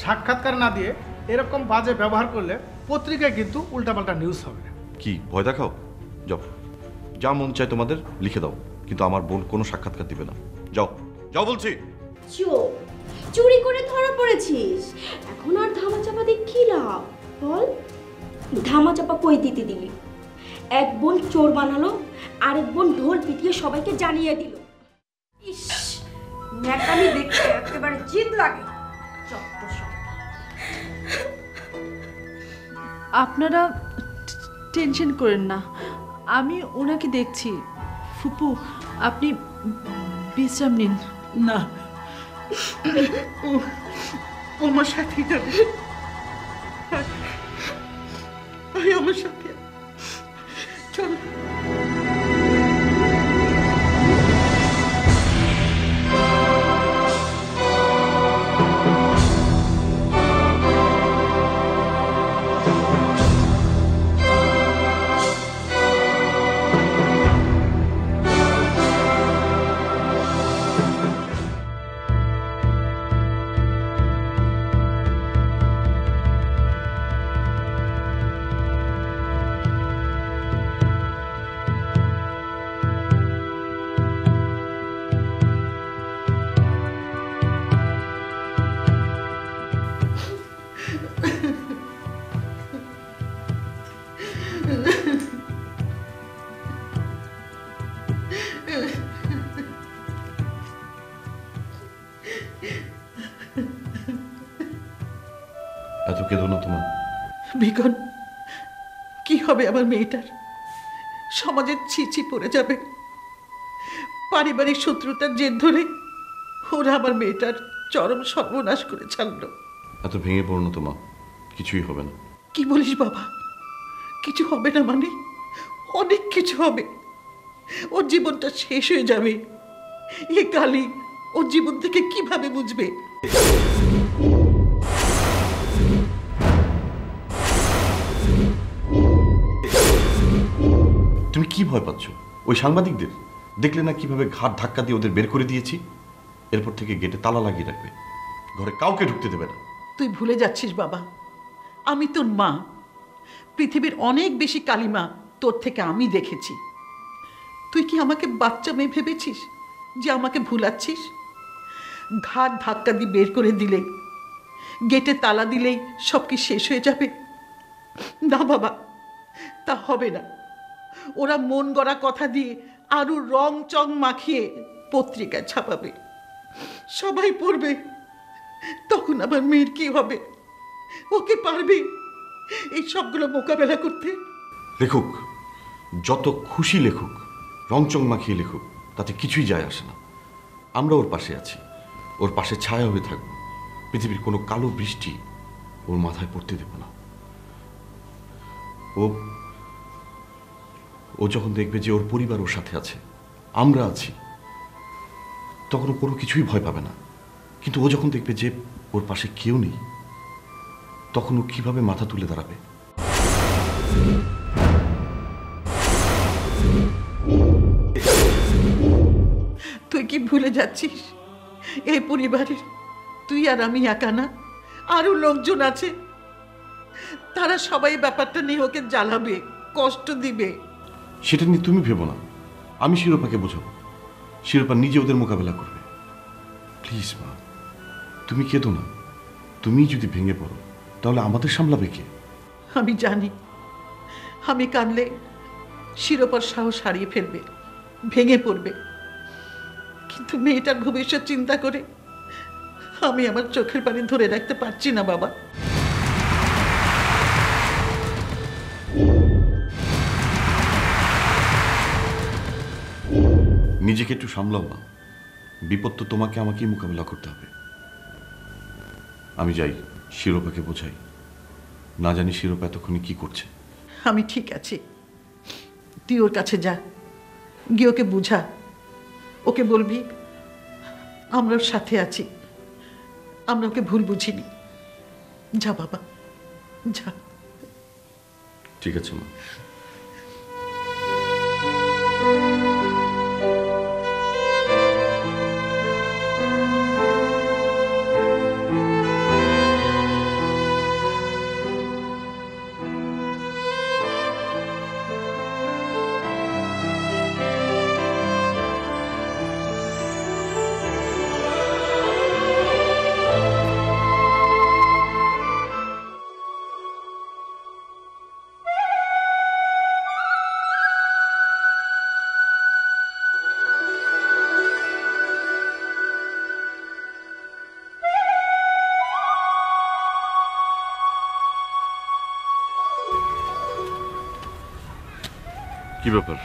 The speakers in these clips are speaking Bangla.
সাক্ষাৎকার না দিয়ে এরকম বাজে ব্যবহার করলে পত্রিকায় কিন্তু উল্টাপাল্টা নিউজ হবে। কি ভয় দেখাও? যাও, যা মন চায় তোমাদের লিখে দাও, কিন্তু আমার বোন কোনো সাক্ষাৎকার দিবে না। যাও যাও বলছি। চুরি করে ধরা পড়েছিস, এখন আর ধামাচাপা দিয়ে কি লাভ বল? ধামাচাপা কই দিতে দিলি? এক বোন চোর বানালো, আরেক বোন ঢোল পিটিয়ে সবাইকে জানিয়ে দিল। ইস, ন্যাকামি দেখতে একেবারে জিদ লাগে। আপনারা টেনশন করেন না, আমি ওনাকে দেখছি। ফুপু, আপনি বিশ্রাম নিন। না, ও আমার সাথে যাবে, আমার সাথে চল। এত কেঁদো না তোমার। বিগন, কি হবে আমার মেয়েটার? সমাজের ছিছি পড়ে যাবে। পারিবারিক শত্রুতার জের ধরে ওরা আমার মেয়েটার চরম সর্বনাশ করে ছাড়লো। এত ভেঙে পড়ো না তোমা, কিছুই হবে না। কি বলিস বাবা? কিছু হবে না মানে? অনেক কিছু হবে। ওর জীবনটা শেষ হয়ে যাবে। এ কালি ওর জীবন থেকে কিভাবে বুঝবে? তুমি কি ভয় পাচ্ছ? ওই সাংবাদিকদের দেখলে না কিভাবে ঘাট ধাক্কা দিয়ে ওদের বের করে দিয়েছি? এরপর থেকে গেটে তালা লাগিয়ে রাখবে, ঘরে কাউকে ঢুকতে দেবে না। তুই ভুলে যাচ্ছিস বাবা, আমি তোর মা। পৃথিবীর অনেক বেশি কালিমা তোর থেকে আমি দেখেছি। তুই কি আমাকে বাচ্চা মেয়ে ভেবেছিস যে আমাকে ভুলাচ্ছিস? ঘাট ধাক্কা দিয়ে বের করে দিলেই, গেটে তালা দিলেই সব কি শেষ হয়ে যাবে? না বাবা, তা হবে না। ওরা মন গড়া কথা দিয়ে আরো রং চং মাখিয়ে পত্রিকায় ছাপাবে, সবাই পড়বে। তখন আবার মেয়ের কি হবে? ওকে পারবে এই সবগুলো মোকাবেলা করতে? লেখুক, যত খুশি লেখুক, রংচং মাখিয়ে লেখুক, তাতে কিছুই যায় আসে না। আমরা ওর পাশে আছি, ওর পাশে ছায়া হয়ে থাকবো। পৃথিবীর কোনো কালো বৃষ্টি ওর মাথায় পড়তে দেব না। ও যখন দেখবে যে ওর পরিবার ওর সাথে আছে, আমরা আছি, তখন ও কোনো কিছুই ভয় পাবে না। কিন্তু ও যখন দেখবে যে ওর পাশে কেউ নেই, তখন ও কিভাবে মাথা তুলে দাঁড়াবে? তুই কি ভুলে যাচ্ছিস এই পরিবারের তুই আর আমি একা না, আরো লোকজন আছে। তারা সবাই ব্যাপারটা নিয়ে ওকে জ্বালাবে, কষ্ট দিবে। সেটা নিয়ে তুমি ভেবো না, আমি শিরোপাকে বোঝাবো। শিরোপা নিজে ওদের মোকাবেলা করবে। প্লিজ মা, তুমি কেঁদো না। তুমি যদি ভেঙে পড়ো তাহলে আমাদের সামলাবে কে? আমি জানি আমি কাঁদলে শিরোপার সাহস হারিয়ে ফেলবে, ভেঙে পড়বে। কিন্তু মেয়েটার ভবিষ্যৎ চিন্তা করে আমি আমার চোখের পানি ধরে রাখতে পারছি না বাবা। নিজেকে একটু সামলাও না। বিপদ তো তোমাকে আমাকেই মোকাবেলা করতে হবে। আমি যাই, শিরোপাকে বোঝাই। না জানি শিরোপা এতক্ষণে কি করছে। আমি ঠিক আছি, তুই ওর কাছে যা, গিয়ে ওকে বুঝা। ওকে বলবি আমরা ওর সাথে আছি, আমরা ওকে ভুল বুঝিনি। যা বাবা, যা। ঠিক আছে মা। কি ব্যাপার,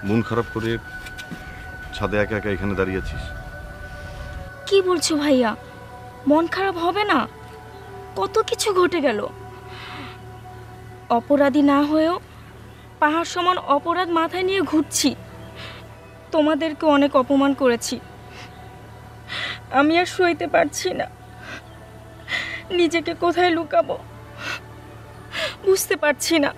মন খারাপ করে ছাদে একা একা এখানে দাঁড়িয়ে আছিস? কি বলছো ভাইয়া? মন খারাপ হবে না? কত কিছু ঘটে গেল। অপরাধী না হয়েও পাহাড় সমান অপরাধ মাথায় নিয়ে ঘুরছি। তোমাদেরকে অনেক অপমান করেছি। আমি আর সইতে পারছি না। নিজেকে কোথায় লুকাবো বুঝতে পারছি না।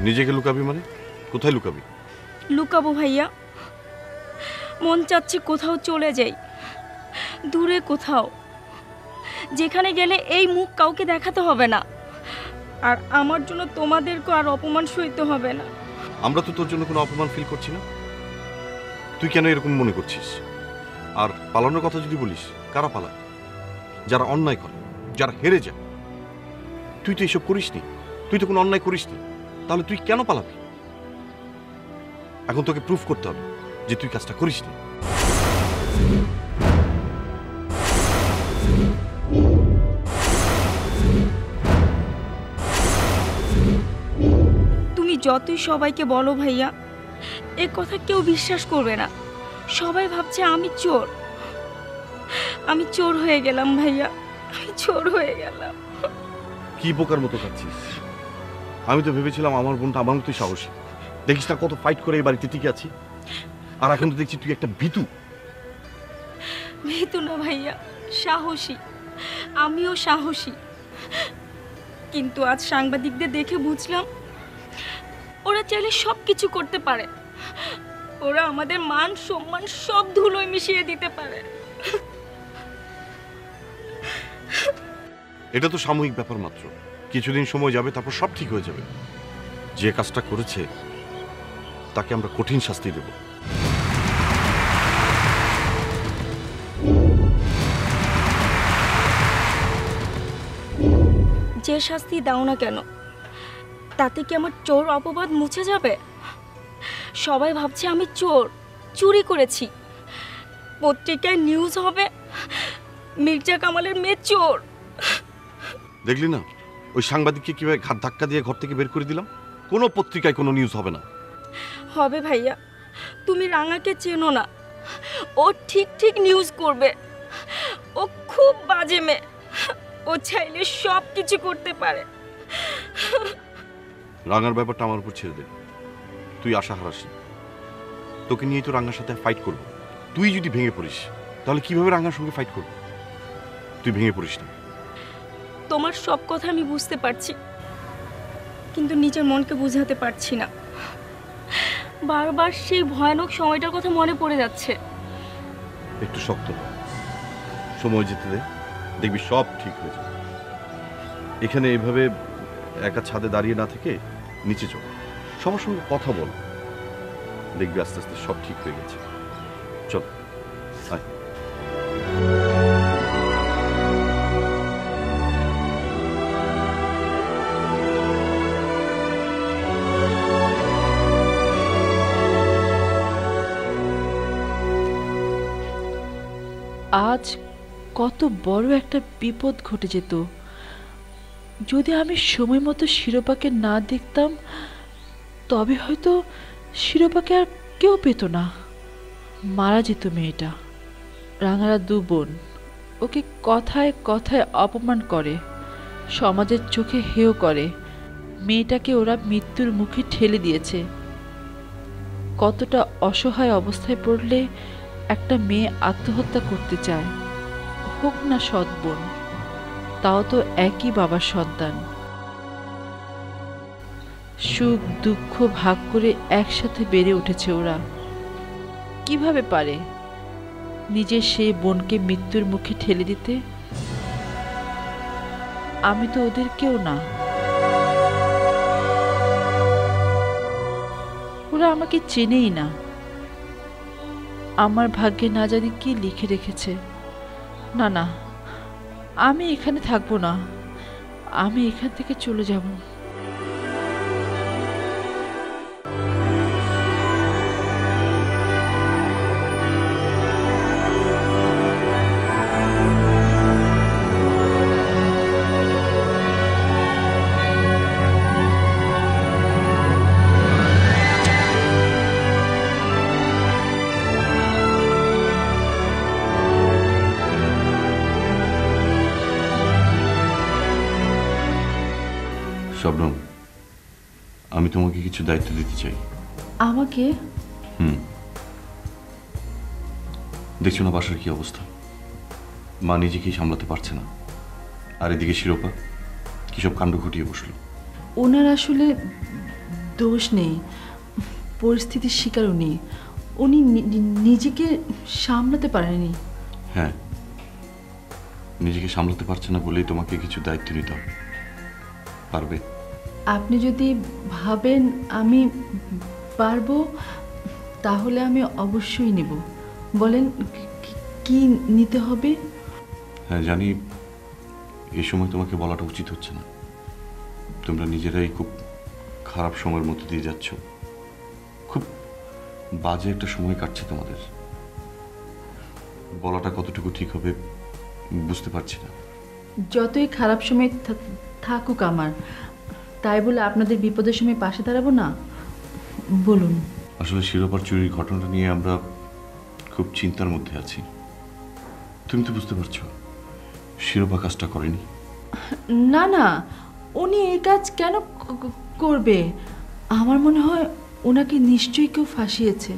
নিজেকে লুকাবি মানে? কোথায় লুকাবি? লুকাবো ভাইয়া, মন চাচ্ছে কোথাও চলে যাই, দূরে কোথাও, যেখানে গেলে এই মুখ কাউকে দেখাতে হবে না, আর আমার জন্য তোমাদেরকে আর অপমান সইতে হবে না। আমরা তো তোর জন্য কোনো অপমান ফিল করছি না। তুই কেন এরকম মনে করছিস? আর পালানোর কথা যদি বলিস, কারা পালায়? যারা অন্যায় করে, যারা হেরে যায়। তুই তো এসব করিসনি, তুই তো কোনো অন্যায় করিসনি, তাহলে তুই কেন পালাবি? এখন তোকে প্রুফ করতে হবে যে তুই কাজটা করিসনি। তুমি যতই সবাইকে বলো ভাইয়া, এ কথা কেউ বিশ্বাস করবে না। সবাই ভাবছে আমি চোর। আমি চোর হয়ে গেলাম ভাইয়া, আমি চোর হয়ে গেলাম। কি বোকার মতো খাচ্ছিস? আমি তো ভেবেছিলাম আমার বোনটা আমার মতোই সাহসী। দেখিস না কত ফাইট করে এই বাড়িতে টিকে আছি, আর এখন তো দেখছি তুই একটা ভীতু। ভীতু না ভাইয়া, সাহসী। আমিও সাহসী, কিন্তু আজ সাংবাদিকদের দেখে বুঝলাম ওরা চাইলে সব কিছু করতে পারে। ওরা আমাদের মান সম্মান সব ধুলোয় মিশিয়ে দিতে পারে। এটা তো সাময়িক ব্যাপার মাত্র, কিছুদিন সময় যাবে, তারপর সব ঠিক হয়ে যাবে। যে কাজটা করেছে তাকে আমরা কঠিন শাস্তি দেব। যে শাস্তি দাও না কেন, তাতে কি আমার চোর অপবাদ মুছে যাবে? সবাই ভাবছে আমি চোর, চুরি করেছি। পত্রিকায় নিউজ হবে মির্জা কামালের মেয়ে চোর। দেখলি না ওই সাংবাদিককে কিভাবে ঘাট ধাক্কা দিয়ে ঘর থেকে বের করে দিলাম? কোনো পত্রিকায় কোনো নিউজ হবে না। হবে ভাইয়া, তুমি রাঙাকে চেনো না। ও ঠিক ঠিক নিউজ করবে। ও খুব বাজে মেয়ে, ও চাইলে সব কিছু করতে পারে। রাঙার ব্যাপারটা আমার উপর ছেড়ে দে। তুই আশা হারাস না। তোকে নিয়ে তো রাঙার সাথে ফাইট করবো। তুই যদি ভেঙে পড়িস তাহলে কিভাবে রাঙার সঙ্গে ফাইট করবো? তুই ভেঙে পড়িস না। তোমার সব কথা আমি বুঝতে পারছি, কিন্তু নিজের মনকে বুঝাতে পারছি না। বারবার সেই ভয়ানক সময়টার কথা মনে পড়ে যাচ্ছে। একটু শক্ত হ, সময় যেতে দে, দেখবি সব ঠিক হয়ে যাবে। এখানে এইভাবে একা ছাদে দাঁড়িয়ে না থেকে নিচে চল, সবার সঙ্গে কথা বল, দেখবি আস্তে আস্তে সব ঠিক হয়ে গেছে। চল আয়। আজ কত বড় একটা বিপদ ঘটে যেত যদি আমি সময় মতো শিরোপাকে না দেখতাম। তবে হয়তো শিরোপাকে আর কেউ পেত না, মারা যেত মেয়েটা। রাঙারা দু বোন, ওকে কথায় কথায় অপমান করে, সমাজের চোখে হেয় করে। মেয়েটাকে ওরা মৃত্যুর মুখে ঠেলে দিয়েছে। কতটা অসহায় অবস্থায় পড়লে একটা মেয়ে আত্মহত্যা করতে চায়, হোক না সৎ বোন, তাও তো একই বাবার সন্তান। সুখ দুঃখ ভাগ করে একসাথে বেড়ে উঠেছে ওরা। কিভাবে পারে নিজের সেই বোনকে মৃত্যুর মুখে ঠেলে দিতে? আমি তো ওদের কেউ না। ওরা আমাকে চেনেই না। আমার ভাগ্যে না জানি কি লিখে রেখেছে। না না, আমি এখানে থাকবো না। আমি এখান থেকে চলে যাব। শবনম, আমি তোমাকে কিছু দায়িত্ব দিতে চাই। আমাকে? দেখছো না বাসার কি অবস্থা? মা নিজেকেই সামলাতে পারছে না, আর এদিকে শিরোপা কিসব কাণ্ড ঘটিয়ে বসলো। ওনার আসলে দোষ নেই, পরিস্থিতির শিকার উনি। উনি নিজেকে সামলাতে পারেনি। হ্যাঁ, নিজেকে সামলাতে পারছে না বলেই তোমাকে কিছু দায়িত্ব নিতে হবে। পারবে? আপনি যদি ভাবেন আমি পারবো, তাহলে আমি অবশ্যই নেব। বলেন কি নিতে হবে? হ্যাঁ জানি, এই সময় তোমাকে বলাটা উচিত হচ্ছে না। তোমরা নিজেরাই খুব খারাপ সময়ের মধ্যে দিয়ে যাচ্ছ। খুব বাজে একটা সময় কাটছে তোমাদের। বলাটা কতটুকু ঠিক হবে বুঝতে পারছি না। যতই খারাপ সময় থাকুক আমার, তাই বলে আপনাদের বিপদের সময় পাশে দাঁড়াবো না? বলুন। আসলে শিরোপার চুরির ঘটনাটা নিয়ে আমরা খুব চিন্তার মধ্যে আছি। তুমি তো বুঝতে পারছো শিরোপা কাজটা করেনি। না না, উনি এই কাজ কেন করবে? আমার মনে হয় ওনাকে নিশ্চয়ই কেউ ফাঁসিয়েছে।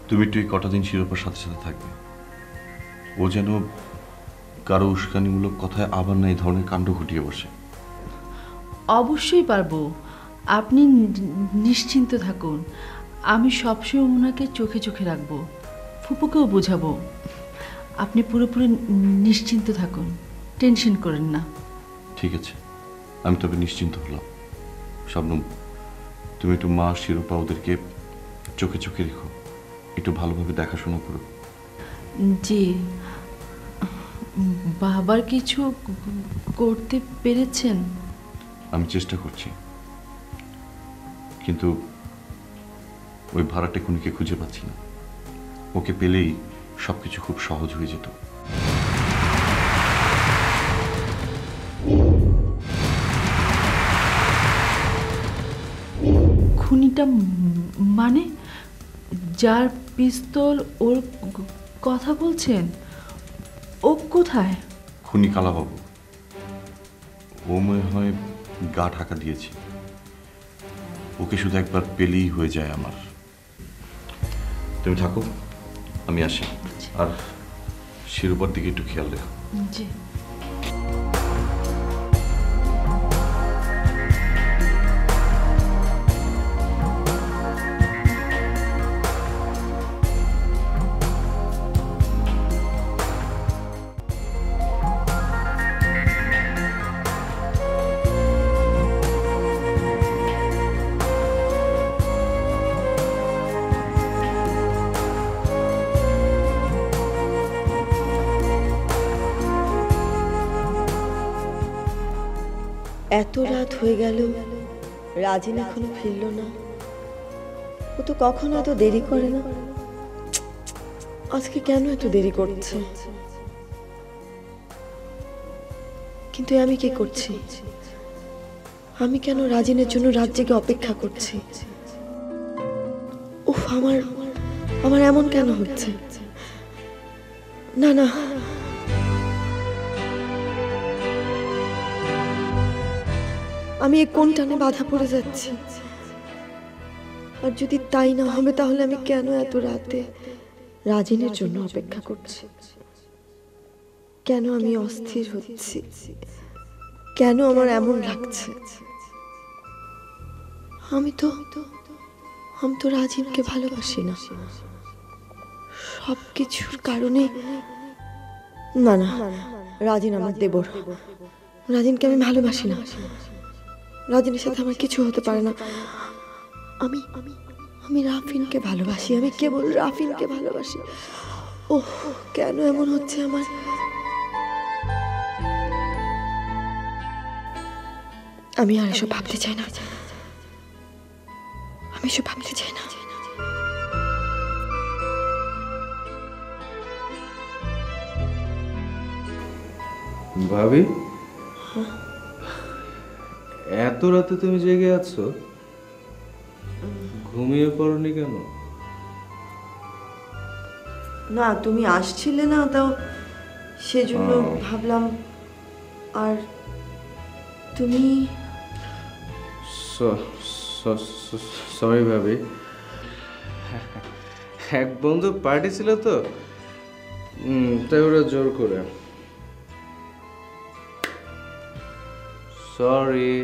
তুমি একটু এই কটা দিন শিরোপার সাথে সাথে থাকবে। ও যেন কারো উস্কানিমূলক কথায় আবার না এই ধরনের কাণ্ড ঘটিয়ে বসে। অবশ্যই পারবো, আপনি নিশ্চিন্ত থাকুন। আমি সবসময় ওনাকে চোখে চোখে রাখবো, ফুপুকেও বোঝাবো। আপনি পুরোপুরি নিশ্চিন্ত থাকুন, টেনশন করেন না। ঠিক আছে, আমি তবে নিশ্চিন্ত হলাম। শবনম, তুমি একটু মা শিরোপা ওদেরকে চোখে চোখে রেখো, একটু ভালোভাবে দেখাশোনা করো। জি। বাবার কিছু করতে পেরেছেন? আমি চেষ্টা করছি, কিন্তু ওই ভাড়াটে খুনিকে খুঁজে পাচ্ছি না। ওকে পেলেই সবকিছু খুব সহজ হয়ে যেত। খুনিটা মানে যার পিস্তল ওর কথা বলছেন, ও কোথায়? খুনি কালাবাবু। ও মনে হয় গা ঢাকা দিয়েছে। ওকে শুধু একবার পেলেই হয়ে যায় আমার। তুমি থাকো, আমি আসি। আর শিরোপার দিকে একটু খেয়াল রেখো। জি। এত রাত হয়ে গেল, রাজিন এখনো ফিরল না। ও তো কখনো এত দেরি করে না, আজকে কেন এত দেরি করছে? কিন্তু আমি কি করছি? আমি কেন রাজিনের জন্য রাত জেগে অপেক্ষা করছি? উফ, আমার এমন কেন হচ্ছে? না না, আমি কোন টানে বাধা পড়ে যাচ্ছি। আর যদি তাই না হবে, তাহলে আমি কেন এত রাতে রাজিনের জন্য অপেক্ষা করছি? কেন আমি অস্থির হচ্ছি? কেন আমার এমন লাগছে? আমি তো রাজিনকে ভালোবাসি না। সবকিছুর কারণে না না, রাজিন আমার দেবর। রাজিনকে আমি ভালোবাসি না। রাজিনের সাথে আমার কিছু হতে পারে না। আমি রাফিনকে ভালোবাসি। আমি কেবল রাফিনকে ভালোবাসি। ওহ, কেন এমন হচ্ছে আমার? আমি আর এসব ভাবতে চাই না। আমি এসব ভাবতে চাই না। ভাবি, এত রাতে তুমি জেগে আছো? ঘুমিয়ে পড়নি কেন? না তুমি আসছিলে না, তাও সেজন্য ভাবলাম। আর তুমি সরি ভাবি, এক বন্ধু পার্টি ছিল তো, তাই ওরা জোর করে। সরি।